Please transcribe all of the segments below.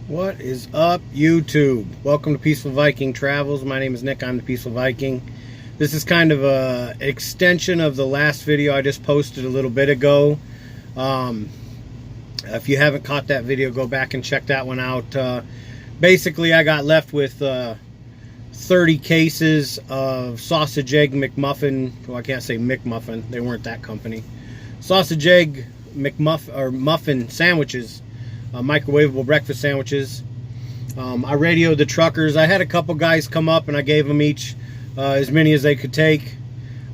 What is up, YouTube? Welcome to Peaceful Viking Travels. My name is Nick. I'm the Peaceful Viking. This is kind of a extension of the last video I just posted a little bit ago. If you haven't caught that video, go back and check that one out. Basically, I got left with 30 cases of sausage egg McMuffin. Well, I can't say McMuffin. They weren't that company. Sausage egg McMuffin or muffin sandwiches. Microwavable breakfast sandwiches. I radioed the truckers. I had a couple guys come up and I gave them each as many as they could take.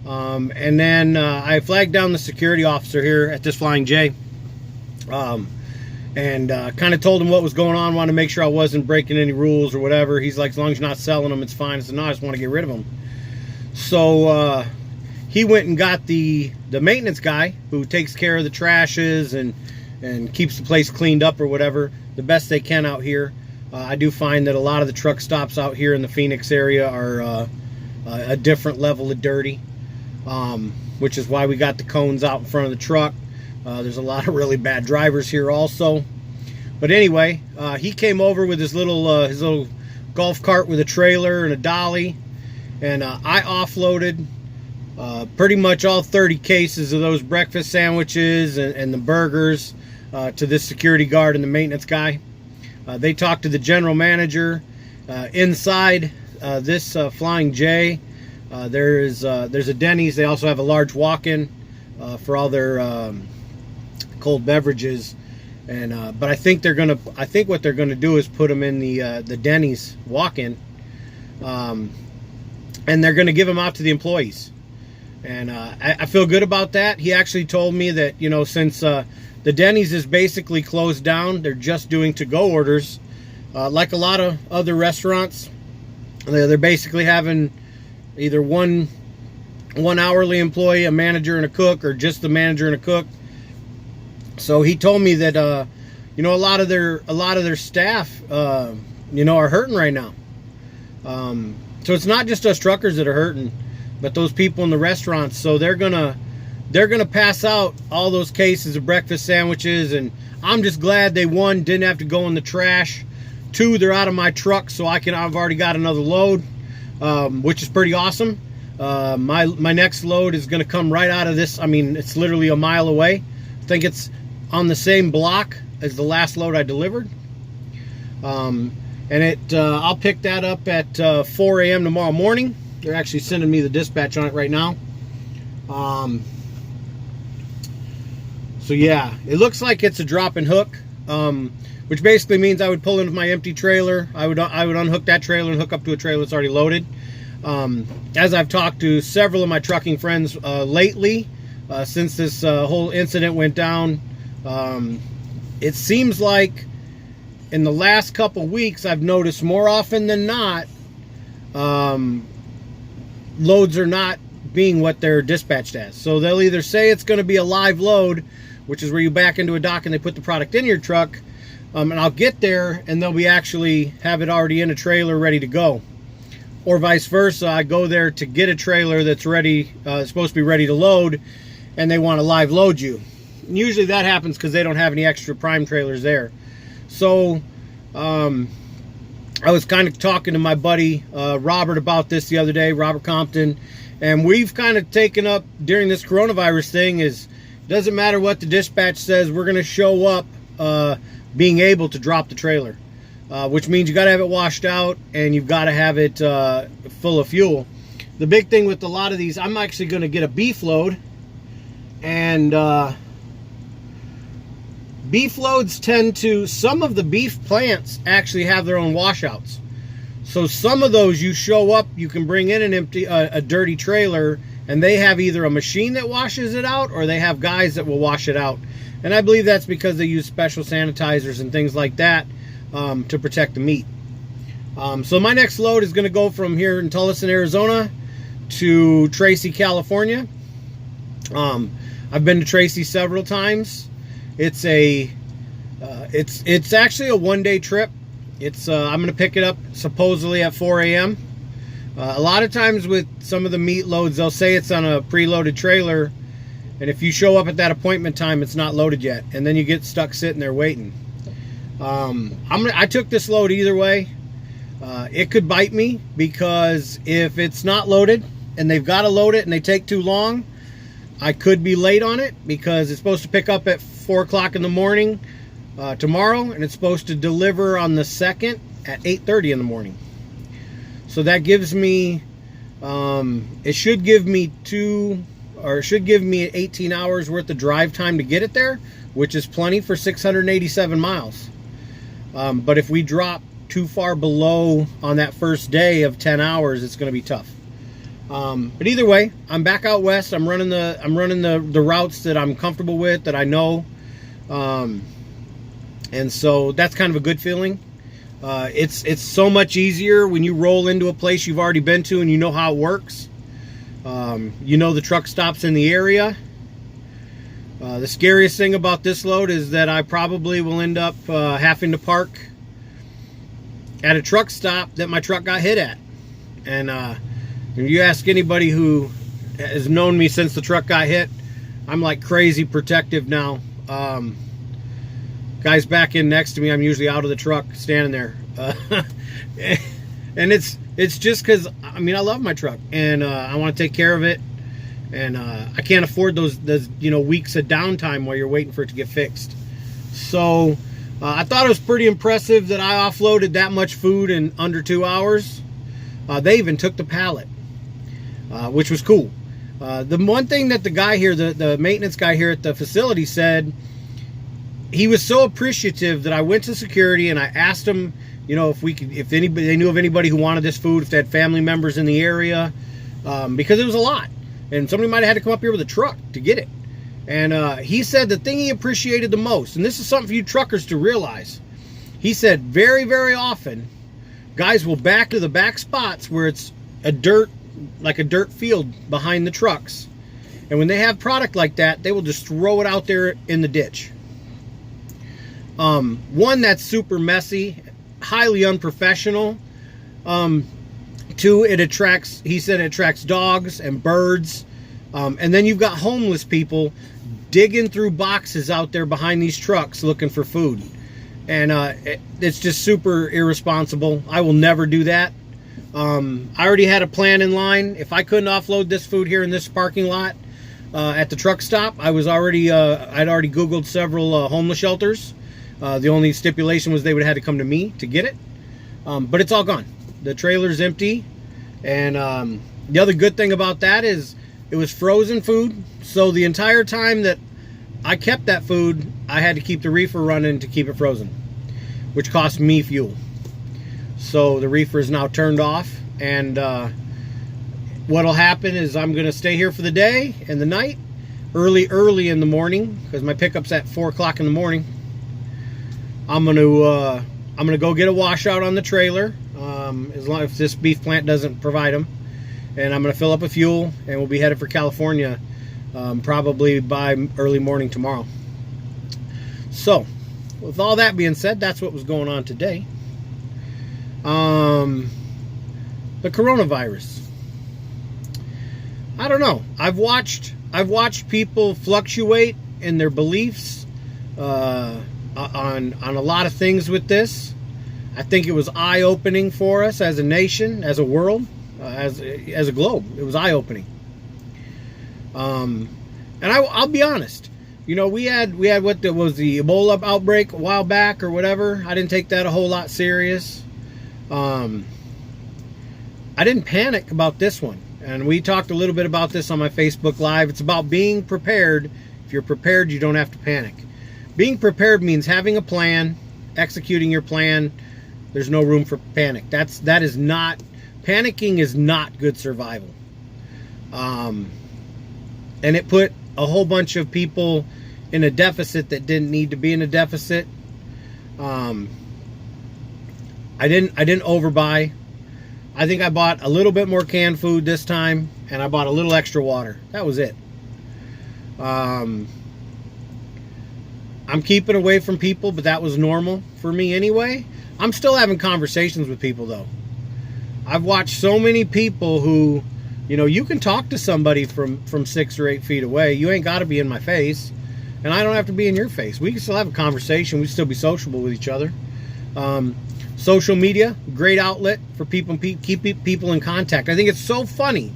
And then I flagged down the security officer here at this Flying J. And kind of told him what was going on, wanted to make sure I wasn't breaking any rules or whatever. He's like, as long as you're not selling them, it's fine. I said, no, I just want to get rid of them. So he went and got the maintenance guy who takes care of the trashes and keeps the place cleaned up or whatever, the best they can out here. I do find that a lot of the truck stops out here in the Phoenix area are a different level of dirty, which is why we got the cones out in front of the truck. There's a lot of really bad drivers here also. But anyway, he came over with his little golf cart with a trailer and a dolly, and I offloaded pretty much all 30 cases of those breakfast sandwiches and the burgers to this security guard and the maintenance guy. They talked to the general manager. Inside this Flying J, there's a Denny's. They also have a large walk-in for all their cold beverages. And but I think what they're gonna do is put them in the Denny's walk-in, and they're gonna give them out to the employees. And I feel good about that. He actually told me that, you know, since the Denny's is basically closed down, they're just doing to-go orders. Like a lot of other restaurants, they're basically having either one hourly employee, a manager, and a cook, or just the manager and a cook. So he told me that, you know, a lot of their staff, you know, are hurting right now. So it's not just us truckers that are hurting, but those people in the restaurants. So they're gonna pass out all those cases of breakfast sandwiches, and I'm just glad they, one, didn't have to go in the trash. Two, they're out of my truck, so I've already got another load, which is pretty awesome. My next load is gonna come right out of this. I mean, it's literally a mile away. I think it's on the same block as the last load I delivered. And I'll pick that up at 4 a.m. tomorrow morning. They're actually sending me the dispatch on it right now. So yeah, it looks like it's a drop and hook, which basically means I would pull into my empty trailer. I would unhook that trailer and hook up to a trailer that's already loaded. As I've talked to several of my trucking friends lately, since this whole incident went down, it seems like in the last couple weeks I've noticed more often than not, loads are not being what they're dispatched as. So they'll either say it's going to be a live load, which is where you back into a dock and they put the product in your truck, and I'll get there and they'll be actually have it already in a trailer ready to go. Or vice versa, I go there to get a trailer that's ready, supposed to be ready to load, and they want to live load you. And usually that happens because they don't have any extra prime trailers there. So I was kind of talking to my buddy Robert about this the other day, Robert Compton, and we've kind of taken up during this coronavirus thing is, doesn't matter what the dispatch says, we're going to show up being able to drop the trailer, which means you got to have it washed out and you've got to have it full of fuel. The big thing with a lot of these, I'm actually going to get a beef load, and beef loads tend to, some of the beef plants actually have their own washouts. So some of those you show up, you can bring in an empty, a dirty trailer, and they have either a machine that washes it out or they have guys that will wash it out. And I believe that's because they use special sanitizers and things like that to protect the meat. So my next load is going to go from here in Tucson, Arizona to Tracy, California. I've been to Tracy several times. It's actually a one-day trip. I'm going to pick it up supposedly at 4 a.m. A lot of times with some of the meat loads, they'll say it's on a preloaded trailer, and if you show up at that appointment time, it's not loaded yet, and then you get stuck sitting there waiting. I took this load either way. It could bite me, because if it's not loaded and they've got to load it and they take too long, I could be late on it, because it's supposed to pick up at 4 o'clock in the morning tomorrow, and it's supposed to deliver on the 2nd at 8:30 in the morning. So that gives me, it should give me 18 hours worth of drive time to get it there, which is plenty for 687 miles. But if we drop too far below on that first day of 10 hours, it's going to be tough. But either way, I'm back out west. I'm running the routes that I'm comfortable with, that I know. And so that's kind of a good feeling. It's so much easier when you roll into a place you've already been to and you know how it works. You know the truck stops in the area. The scariest thing about this load is that I probably will end up having to park at a truck stop that my truck got hit at. And if you ask anybody who has known me since the truck got hit, I'm like crazy protective now. Guys back in next to me, I'm usually out of the truck standing there. And it's just because, I mean, I love my truck, and I want to take care of it. And I can't afford those weeks of downtime while you're waiting for it to get fixed. So I thought it was pretty impressive that I offloaded that much food in under 2 hours. They even took the pallet, which was cool. The one thing that the guy here, the maintenance guy here at the facility, said, he was so appreciative that I went to security and I asked him, if they knew of anybody who wanted this food, if they had family members in the area, because it was a lot. And somebody might have had to come up here with a truck to get it. And he said the thing he appreciated the most, and this is something for you truckers to realize, he said very, very often, guys will back to the back spots where it's like a dirt field behind the trucks. And when they have product like that, they will just throw it out there in the ditch. One, that's super messy, highly unprofessional. Two, he said it attracts dogs and birds. And then you've got homeless people digging through boxes out there behind these trucks looking for food. And it's just super irresponsible. I will never do that. I already had a plan in line. If I couldn't offload this food here in this parking lot at the truck stop, I'd already Googled several homeless shelters. The only stipulation was they would have had to come to me to get it. But it's all gone. The trailer's empty. And the other good thing about that is it was frozen food. So the entire time that I kept that food, I had to keep the reefer running to keep it frozen, which cost me fuel. So the reefer is now turned off. And what'll happen is I'm going to stay here for the day and the night, early in the morning, because my pickup's at 4 o'clock in the morning. I'm gonna go get a washout on the trailer, as long as this beef plant doesn't provide them, and I'm gonna fill up with fuel, and we'll be headed for California, probably by early morning tomorrow. So, with all that being said, that's what was going on today. The coronavirus. I don't know. I've watched people fluctuate in their beliefs on a lot of things with this. I think it was eye-opening for us as a nation, as a world, as a globe. It was eye-opening. And I'll be honest. We had what was the Ebola outbreak a while back or whatever. I didn't take that a whole lot serious. I didn't panic about this one. And we talked a little bit about this on my Facebook Live. It's about being prepared. If you're prepared, you don't have to panic. Being prepared means having a plan, executing your plan. There's no room for panic. Panicking is not good survival. And it put a whole bunch of people in a deficit that didn't need to be in a deficit. I didn't overbuy. I think I bought a little bit more canned food this time, and I bought a little extra water. That was it. I'm keeping away from people, but that was normal for me anyway. I'm still having conversations with people, though. I've watched so many people who, you can talk to somebody from 6 or 8 feet away. You ain't got to be in my face. and I don't have to be in your face. We can still have a conversation. We can still be sociable with each other. Social media, great outlet for people, keep people in contact. I think it's so funny.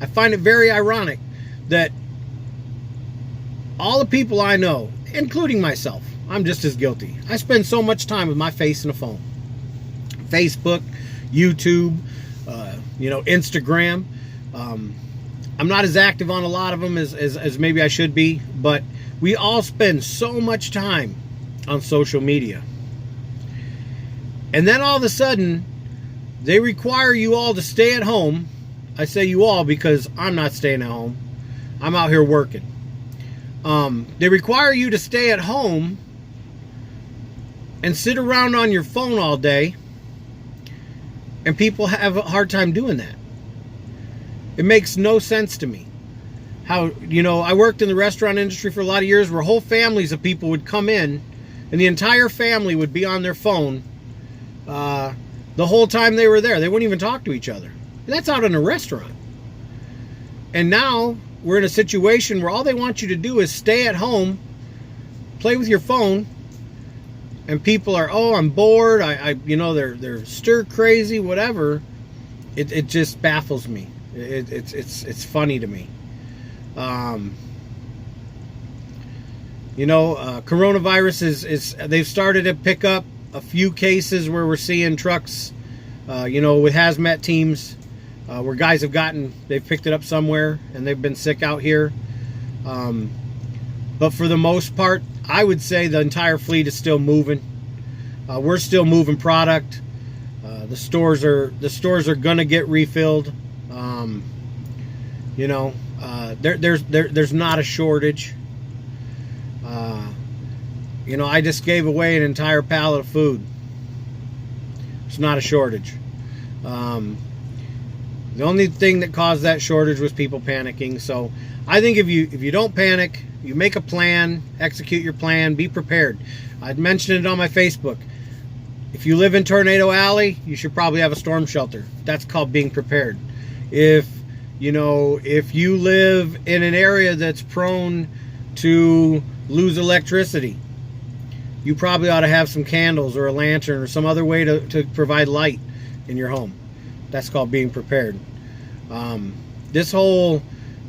I find it very ironic that all the people I know, including myself, I'm just as guilty. I spend so much time with my face in a phone. Facebook, YouTube, Instagram. I'm not as active on a lot of them as maybe I should be, but we all spend so much time on social media. And then all of a sudden, they require you all to stay at home. I say you all because I'm not staying at home. I'm out here working. They require you to stay at home and sit around on your phone all day. And people have a hard time doing that. It makes no sense to me. How, I worked in the restaurant industry for a lot of years where whole families of people would come in and the entire family would be on their phone the whole time they were there. They wouldn't even talk to each other. And that's out in a restaurant. And now we're in a situation where all they want you to do is stay at home, play with your phone, and people are, I'm bored, they're stir crazy, whatever. It just baffles me. It's funny to me. Coronavirus is they've started to pick up a few cases where we're seeing trucks, with hazmat teams, where guys they've picked it up somewhere and they've been sick out here. But for the most part, I would say the entire fleet is still moving. We're still moving product. The stores are gonna get refilled. There's not a shortage. I just gave away an entire pallet of food. It's not a shortage. The only thing that caused that shortage was people panicking. So I think if you don't panic, you make a plan, execute your plan, be prepared. I'd mentioned it on my Facebook. If you live in Tornado Alley, you should probably have a storm shelter. That's called being prepared. If you live in an area that's prone to lose electricity, you probably ought to have some candles or a lantern or some other way to provide light in your home. That's called being prepared. This whole,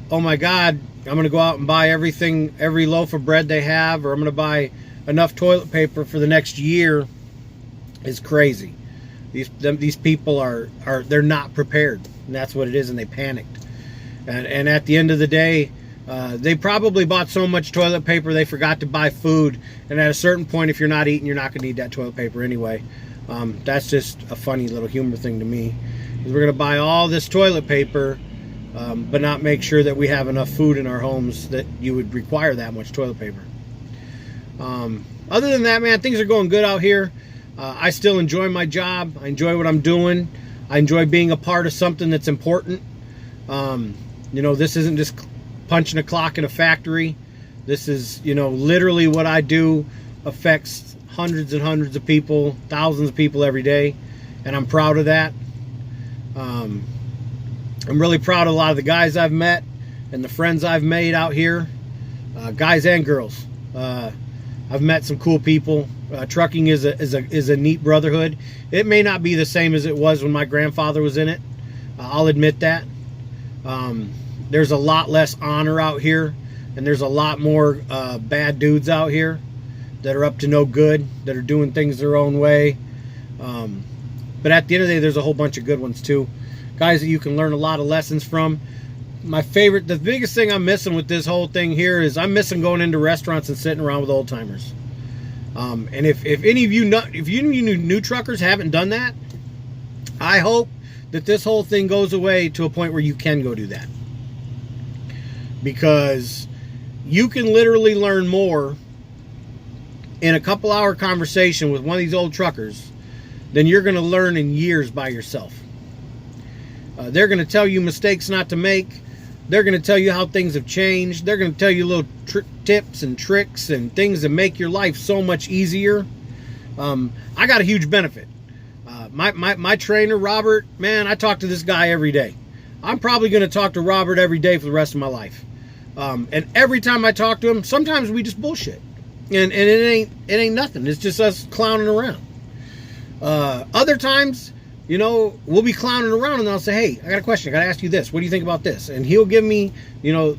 oh my God, I'm going to go out and buy every loaf of bread they have, or I'm going to buy enough toilet paper for the next year, is crazy. These people they're not prepared, and that's what it is, and they panicked. And at the end of the day, they probably bought so much toilet paper they forgot to buy food, and at a certain point, if you're not eating, you're not going to need that toilet paper anyway. That's just a funny little humor thing to me. We're going to buy all this toilet paper, but not make sure that we have enough food in our homes that you would require that much toilet paper. Other than that, man, things are going good out here. I still enjoy my job. I enjoy what I'm doing. I enjoy being a part of something that's important. This isn't just punching a clock in a factory. This is, literally what I do affects hundreds and hundreds of people, thousands of people every day, and I'm proud of that. I'm really proud of a lot of the guys I've met and the friends I've made out here, guys and girls. I've met some cool people. Trucking is a neat brotherhood. It may not be the same as it was when my grandfather was in it. I'll admit that. There's a lot less honor out here, and there's a lot more bad dudes out here that are up to no good, that are doing things their own way. But at the end of the day, there's a whole bunch of good ones too. Guys that you can learn a lot of lessons from. The biggest thing I'm missing with this whole thing here is I'm missing going into restaurants and sitting around with old timers. And if any of you new truckers haven't done that, I hope that this whole thing goes away to a point where you can go do that. Because you can literally learn more in a couple hour conversation with one of these old truckers than you're going to learn in years by yourself. They're going to tell you mistakes not to make. They're going to tell you how things have changed. They're going to tell you little tips and tricks and things that make your life so much easier. I got a huge benefit. My trainer, Robert, man, I talk to this guy every day. I'm probably going to talk to Robert every day for the rest of my life. And every time I talk to him, sometimes we just bullshit, and it ain't nothing. It's just us clowning around. Other times, you know, we'll be clowning around, and I'll say, hey, I got a question. I got to ask you this. What do you think about this? And he'll give me, you know,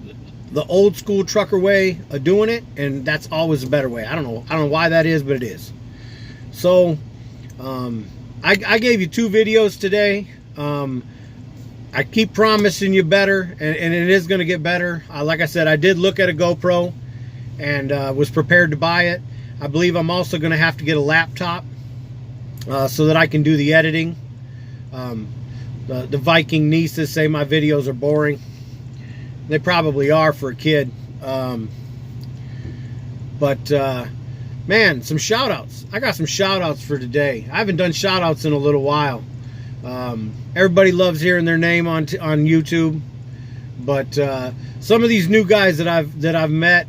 the old school trucker way of doing it, and that's always a better way. I don't know why that is, but it is. So, I gave you 2 videos today. I keep promising you better, and it is going to get better. Like I said, I did look at a GoPro and was prepared to buy it. I believe I'm also going to have to get a laptop so that I can do the editing. The Viking nieces say my videos are boring. They probably are for a kid. Man, some shout outs. I got some shout outs for today. I haven't done shout outs in a little while. Everybody loves hearing their name on YouTube, but some of these new guys that I've met,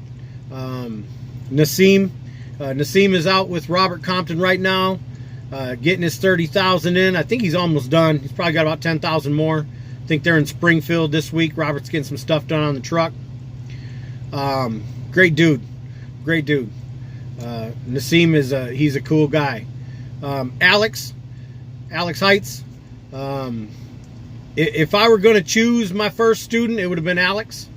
Nassim is out with Robert Compton right now, getting his 30,000 in. I think he's almost done. He's probably got about 10,000 more. I think they're in Springfield this week. Robert's getting some stuff done on the truck. Great dude. Nassim he's a cool guy. Alex Heights. If I were going to choose my first student, it would have been Alex.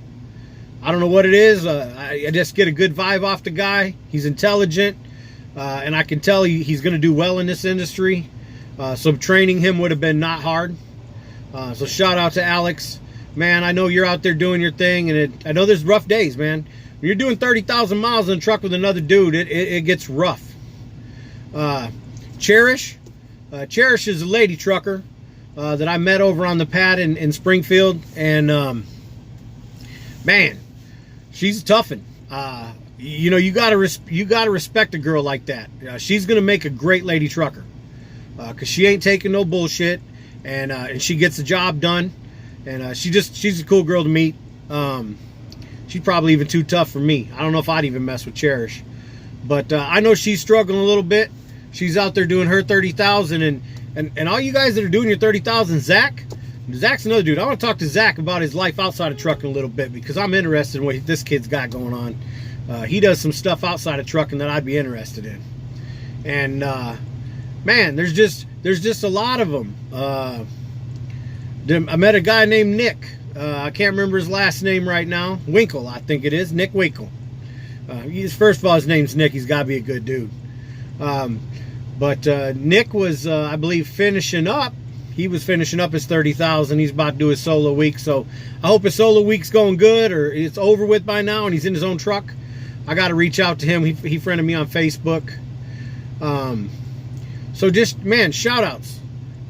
I don't know what it is. I just get a good vibe off the guy. He's intelligent, and I can tell he's going to do well in this industry. So training him would have been not hard. So shout out to Alex. Man, I know you're out there doing your thing, and I know there's rough days, man. When you're doing 30,000 miles in a truck with another dude, it gets rough. Cherish is a lady trucker that I met over on the pad in Springfield, and man, she's a toughin'. You know, you gotta respect a girl like that. She's gonna make a great lady trucker, cause she ain't taking no bullshit, and she gets the job done, and she's a cool girl to meet. She's probably even too tough for me. I don't know if I'd even mess with Cherish, but I know she's struggling a little bit. She's out there doing her 30,000, and all you guys that are doing your 30,000, Zach's another dude. I want to talk to Zach about his life outside of trucking a little bit, because I'm interested in what this kid's got going on. He does some stuff outside of trucking that I'd be interested in. And man, there's just a lot of them. I met a guy named Nick. I can't remember his last name right now. Winkle, I think it is. Nick Winkle. First of all, his name's Nick. He's got to be a good dude. But Nick was, I believe, finishing up. He was finishing up his 30,000. He's about to do his solo week. So I hope his solo week's going good, or it's over with by now and he's in his own truck. I got to reach out to him. He friended me on Facebook. So just, man, shout outs.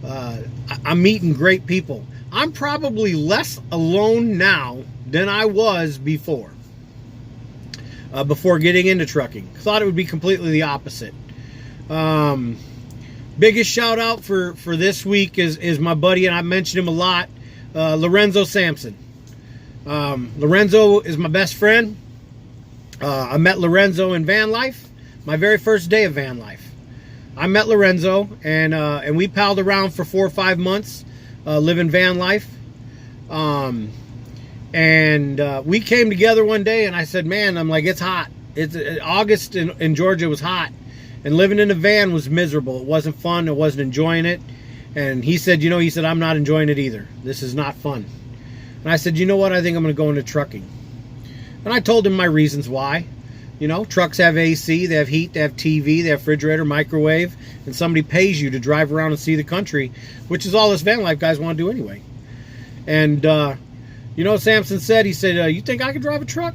I'm meeting great people. I'm probably less alone now than I was before getting into trucking. Thought it would be completely the opposite. Biggest shout out for this week is my buddy, and I mentioned him a lot, Lorenzo Sampson. Lorenzo is my best friend. I met Lorenzo in van life, my very first day of van life. I met Lorenzo, and we palled around for 4 or 5 months, living van life. We came together one day, and I said, man, I'm like, it's hot. It's August in Georgia was hot, and living in a van was miserable. It wasn't fun. I wasn't enjoying it. And he said, I'm not enjoying it either. This is not fun. And I said, you know what? I think I'm going to go into trucking. And I told him my reasons why. Trucks have AC, they have heat, they have TV, they have refrigerator, microwave, and somebody pays you to drive around and see the country, which is all us van life guys want to do anyway. And, Sampson said, he said, you think I could drive a truck?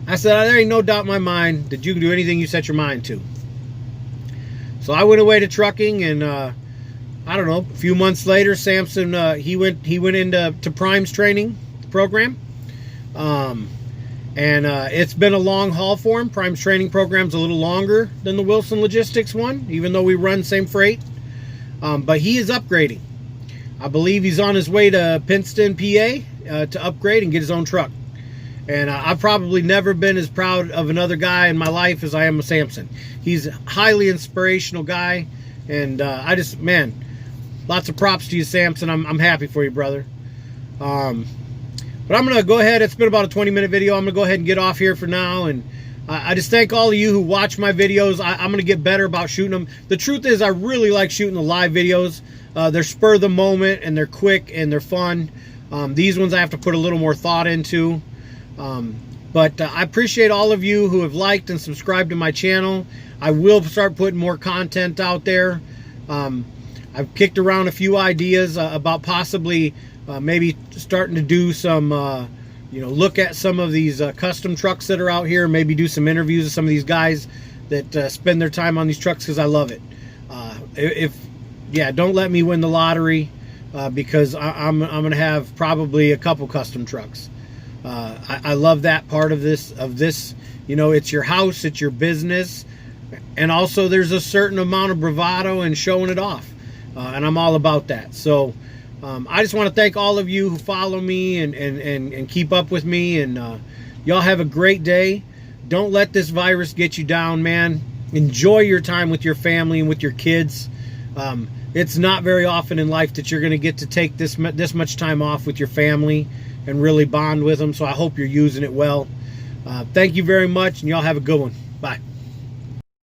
I said, there ain't no doubt in my mind that you can do anything you set your mind to. So I went away to trucking, and I don't know, a few months later, Sampson, he went into Prime's training program. It's been a long haul for him. Prime's training program's a little longer than the Wilson Logistics one, even though we run same freight. But he is upgrading. I believe he's on his way to Pittston, PA, to upgrade and get his own truck. And I've probably never been as proud of another guy in my life as I am with Sampson. He's a highly inspirational guy, and lots of props to you, Sampson. I'm happy for you, brother. But I'm going to go ahead. It's been about a 20-minute video. I'm going to go ahead and get off here for now. And I just thank all of you who watch my videos. I'm going to get better about shooting them. The truth is, I really like shooting the live videos. They're spur of the moment, and they're quick, and they're fun. These ones I have to put a little more thought into. But I appreciate all of you who have liked and subscribed to my channel. I will start putting more content out there. I've kicked around a few ideas about possibly maybe starting to do some, look at some of these custom trucks that are out here. Maybe do some interviews with some of these guys that spend their time on these trucks, because I love it. Don't let me win the lottery, because I'm going to have probably a couple custom trucks. I love that part of this. It's your house, it's your business, and also there's a certain amount of bravado in showing it off, and I'm all about that. So I just want to thank all of you who follow me and keep up with me, and y'all have a great day. Don't let this virus get you down, man. Enjoy your time with your family and with your kids. It's not very often in life that you're going to get to take this much time off with your family and really bond with them. So I hope you're using it well. Thank you very much, and y'all have a good one. Bye.